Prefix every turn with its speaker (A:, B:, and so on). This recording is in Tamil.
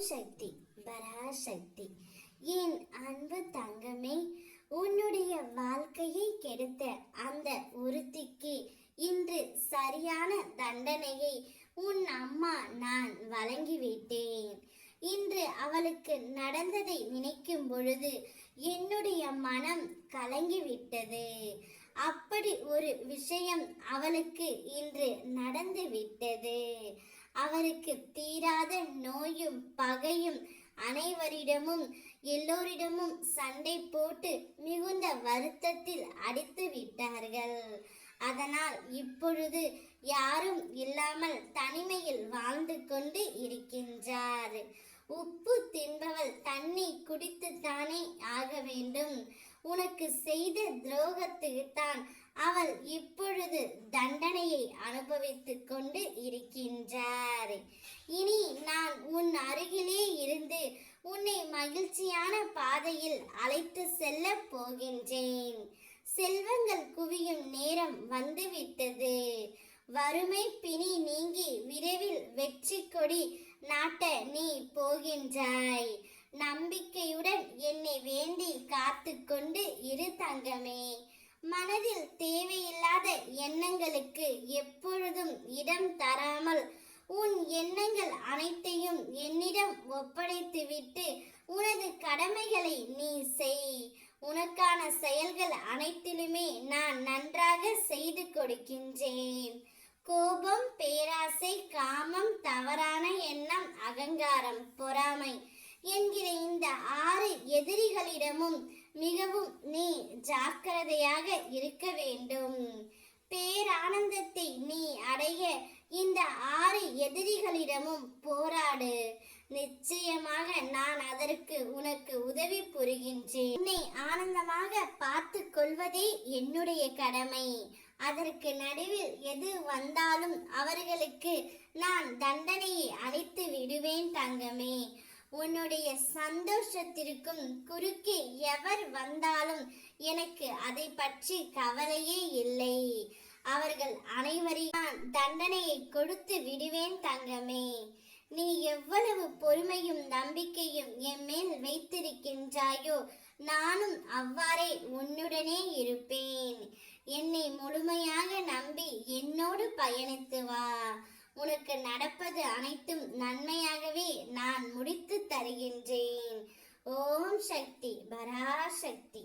A: சக்தி பராசக்தி. என் அன்பு தங்கமே, உன்னுடைய வாழ்க்கையை கெடுத்த அந்த ஒருத்திக்கு இன்று சரியான தண்டனையை உன் அம்மா நான் வழங்கிவிட்டேன். இன்று அவளுக்கு நடந்ததை நினைக்கும் பொழுது என்னுடைய மனம் கலங்கிவிட்டது. அப்படி ஒரு விஷயம் அவளுக்கு இன்று நடந்து விட்டது. அவருக்கு தீராத நோயும் பகையும், அனைவரிடமும் எல்லோரிடமும் சண்டை போட்டு மிகுந்த வருத்தத்தில் அடித்து விட்டார்கள். அதனால் இப்பொழுது யாரும் இல்லாமல் தனிமையில் வாழ்ந்து கொண்டு இருக்கின்றார். உப்பு தின்பவள் தண்ணி குடித்துத்தானே ஆக வேண்டும். உனக்கு செய்த துரோகத்துக்குத்தான் அவள் இப்பொழுது தண்டனையை அனுபவித்துக் கொண்டு இருக்கின்றார். இனி நான் உன் அருகிலே இருந்து உன்னை மகிழ்ச்சியான பாதையில் அழைத்து செல்ல போகின்றேன். செல்வங்கள் குவியும் நேரம் வந்துவிட்டது. வறுமை பிணி நீங்கி விரைவில் வெற்றி கொடி நாட்ட நீ போகின்றாய். நம்பிக்கையுடன் என்னை வேண்டி காத்து கொண்டு இரு தங்கமே. மனதில் தேவையில்லாத எண்ணங்களுக்கு எப்பொழுதும் இடம் தராமல் உன் எண்ணங்கள் அனைத்தையும் என்னிடம் ஒப்படைத்துவிட்டு உனது கடமைகளை நீ செய். உனக்கான செயல்கள் அனைத்திலுமே நான் நன்றாக செய்து கொடுக்கின்றேன். கோபம், பேராசை, காமம், தவறான எண்ணம், அகங்காரம், பொறாமை என்கிற இந்த 6 எதிரிகளிடமும் மிகவும் நீ ஜாக்கிரதையாக இருக்க வேண்டும். பேரானந்தத்தை நீ அடைய இந்த 6 எதிரிகளிடமும் போராடு. நிச்சயமாக நான் அதற்கு உனக்கு உதவி புரிகின்றேன். உன்னை ஆனந்தமாக பார்த்து கொள்வதே என்னுடைய கடமை. அதற்கு நடுவில் எது வந்தாலும் அவர்களுக்கு நான் தண்டனையை அளித்து விடுவேன் தங்கமே. உன்னுடைய சந்தோஷத்திற்கும் குறுக்கே எவர் வந்தாலும் எனக்கு அதை பற்றி கவலையே இல்லை. அவர்கள் அனைவரையும் நான் தண்டனையை கொடுத்து விடுவேன் தங்கமே. நீ எவ்வளவு பொறுமையும் நம்பிக்கையும் என் மேல் வைத்திருக்கின்றாயோ நானும் அவ்வாறே உன்னுடனே இருப்பேன். என்னை முழுமையாக நம்பி என்னோடு பயணித்து வா. உனக்கு நடப்பது அனைத்தும் நன்மையாகவே நான் முடித்து தருகின்றேன். ஓம் சக்தி பராசக்தி.